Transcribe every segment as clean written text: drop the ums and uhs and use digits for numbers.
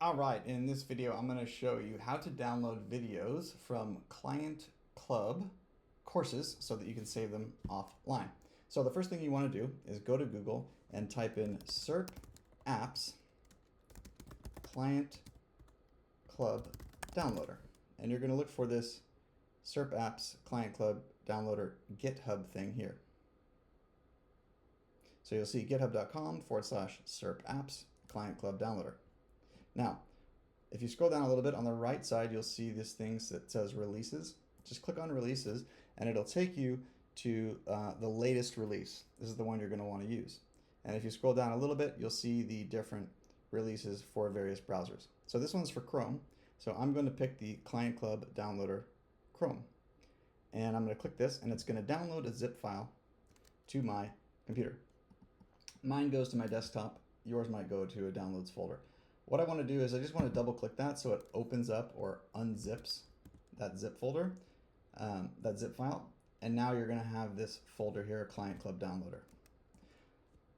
All right, in this video, I'm going to show you how to download videos from ClientClub courses so that you can save them offline. So the first thing you want to do is go to Google and type in SERP apps ClientClub downloader. And you're going to look for this SERP apps ClientClub downloader GitHub thing here. So you'll see github.com/SERP apps ClientClub downloader. Now, if you scroll down a little bit on the right side, you'll see this thing that says releases. Just click on releases and it'll take you to the latest release. This is the one you're going to want to use. And if you scroll down a little bit, you'll see the different releases for various browsers. So this one's for Chrome. So I'm going to pick the ClientClub downloader Chrome. And I'm going to click this and it's going to download a zip file to my computer. Mine goes to my desktop. Yours might go to a downloads folder. What I want to do is I just want to double click that so it opens up or unzips that zip folder, that zip file. And now you're going to have this folder here, ClientClub downloader.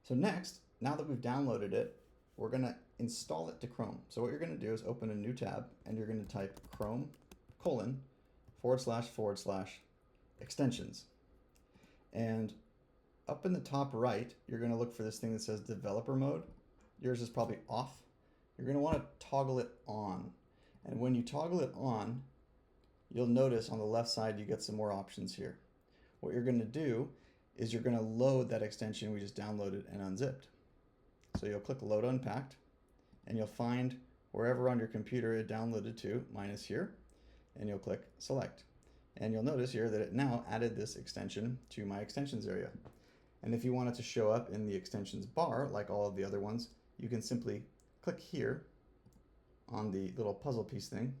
So next, now that we've downloaded it, we're going to install it to Chrome. So what you're going to do is open a new tab and you're going to type Chrome://extensions. And up in the top right, you're going to look for this thing that says developer mode. Yours is probably off. You're going to want to toggle it on. And when you toggle it on, you'll notice on the left side you get some more options here. What you're going to do is you're going to load that extension we just downloaded and unzipped. So you'll click Load Unpacked, and you'll find wherever on your computer it downloaded to, mine is here, and you'll click Select. And you'll notice here that it now added this extension to my extensions area. And if you want it to show up in the extensions bar, like all of the other ones, you can simply click here on the little puzzle piece thing,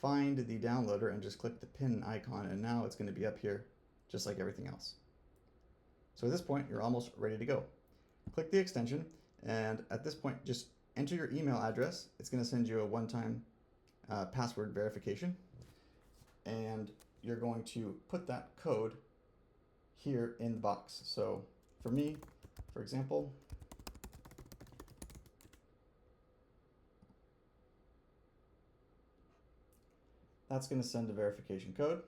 find the downloader and just click the pin icon, and now it's going to be up here just like everything else. So at this point, you're almost ready to go. Click the extension, and at this point, just enter your email address. It's going to send you a one-time password verification, and you're going to put that code here in the box. So for me, for example, that's going to send a verification code.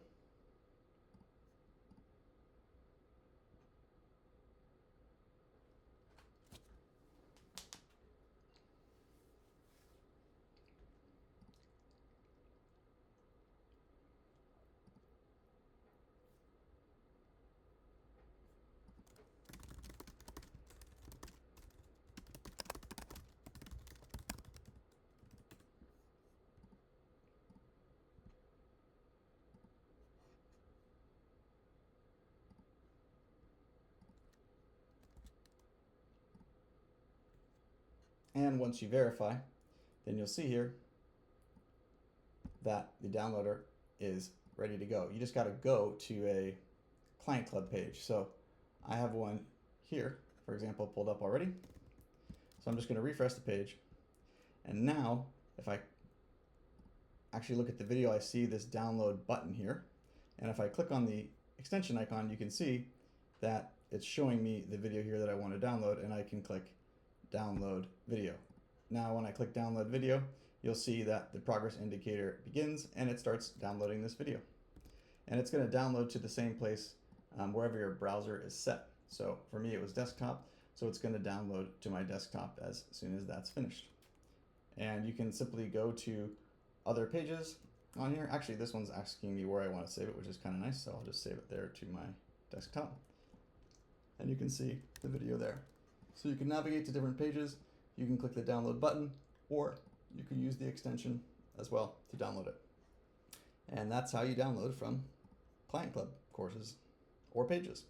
And once you verify, then you'll see here that the downloader is ready to go. You just got to go to a ClientClub page. So I have one here, for example, pulled up already. So I'm just going to refresh the page. And now, if I actually look at the video, I see this download button here. And if I click on the extension icon, you can see that it's showing me the video here that I want to download, and I can click download video. Now when I click download video, you'll see that the progress indicator begins and it starts downloading this video. And it's going to download to the same place wherever your browser is set. So for me it was desktop, so it's going to download to my desktop as soon as that's finished. And you can simply go to other pages on here. Actually, this one's asking me where I want to save it, which is kind of nice, so I'll just save it there to my desktop. And you can see the video there. So you can navigate to different pages, you can click the download button, or you can use the extension as well to download it. And that's how you download from ClientClub courses or pages.